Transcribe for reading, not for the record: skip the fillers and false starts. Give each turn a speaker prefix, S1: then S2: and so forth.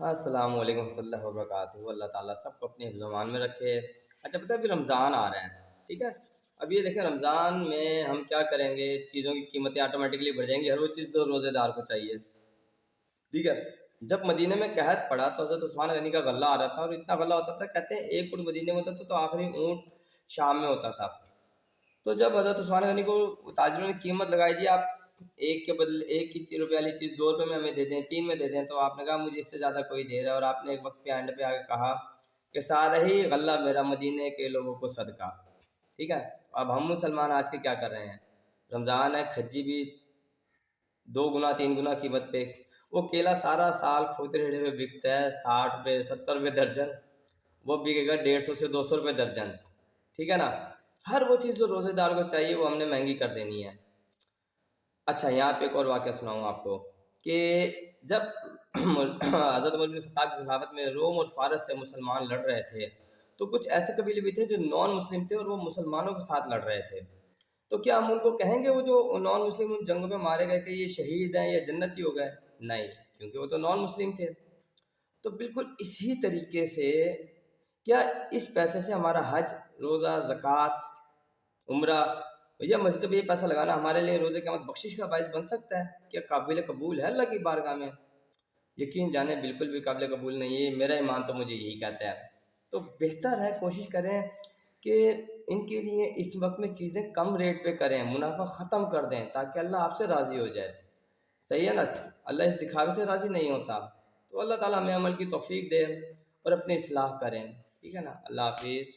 S1: ہاں، السلام علیکم ورحمۃ اللہ وبرکاتہ۔ اللہ تعالیٰ سب کو اپنے حفظ و امان میں رکھے۔ اچھا، پتہ ہے ابھی رمضان آ رہا ہے، ٹھیک ہے؟ اب یہ دیکھیں رمضان میں ہم کیا کریں گے، چیزوں کی قیمتیں آٹومیٹکلی بڑھ جائیں گی، ہر وہ چیز تو روزے دار کو چاہیے، ٹھیک ہے؟ جب مدینے میں قحط پڑا تو حضرت عثمان غنی کا غلہ آ رہا تھا، اور اتنا غلہ ہوتا تھا، کہتے ہیں ایک اونٹ مدینے میں ہوتا تھا تو آخری اونٹ شام میں ہوتا تھا۔ تو جب حضرت عثمان غنی کو تاجروں نے قیمت لگائی، جی آپ ایک کے بدلے ایک کی روپے والی چیز 2 روپے میں ہمیں دے دیں، 3 میں دے دیں، تو آپ نے کہا مجھے اس سے زیادہ کوئی دے رہا ہے، اور آپ نے ایک وقت پہ اینڈ پہ آ کے کہا کہ سارا ہی غلہ میرا مدینے کے لوگوں کو صدقہ، ٹھیک ہے؟ اب ہم مسلمان آج کے کیا کر رہے ہیں؟ رمضان ہے، کھجی بھی 2 گنا 3 گنا قیمت پہ، وہ کیلا سارا سال کھوتے ریڑے ہوئے بکتا ہے 60 روپے 70 روپے درجن، وہ بکے گا 150 سے 200 روپے درجن، ٹھیک ہے نا؟ ہر وہ چیز جو روزے دار کو چاہیے وہ ہم نے مہنگی کر دینی ہے۔ اچھا، یہاں پہ ایک اور واقعہ سناؤں آپ کو کہ جب حضرت عمر بن خطاب کی خلافت میں روم اور فارس سے مسلمان لڑ رہے تھے، تو کچھ ایسے قبیلے بھی تھے جو نان مسلم تھے اور وہ مسلمانوں کے ساتھ لڑ رہے تھے۔ تو کیا ہم ان کو کہیں گے وہ جو نان مسلم ان جنگوں میں مارے گئے کہ یہ شہید ہیں یا جنتی ہو گئے؟ نہیں، کیونکہ وہ تو نان مسلم تھے۔ تو بالکل اسی طریقے سے کیا اس پیسے سے ہمارا حج، روزہ، زکوٰۃ، عمرہ یا مسجد پہ یہ پیسہ لگانا ہمارے لیے روزے قیامت بخشش کا باعث بن سکتا ہے؟ کیا قابل قبول ہے اللہ کی بارگاہ میں؟ یقین جانیں بالکل بھی قابل قبول نہیں ہے، میرا ایمان تو مجھے یہی کہتا ہے۔ تو بہتر ہے کوشش کریں کہ ان کے لیے اس وقت میں چیزیں کم ریٹ پہ کریں، منافع ختم کر دیں تاکہ اللہ آپ سے راضی ہو جائے، صحیح ہے نا؟ اللہ اس دکھاوے سے راضی نہیں ہوتا۔ تو اللہ تعالیٰ ہمیں عمل کی توفیق دے اور اپنی اصلاح کریں، ٹھیک ہے نا؟ اللہ حافظ۔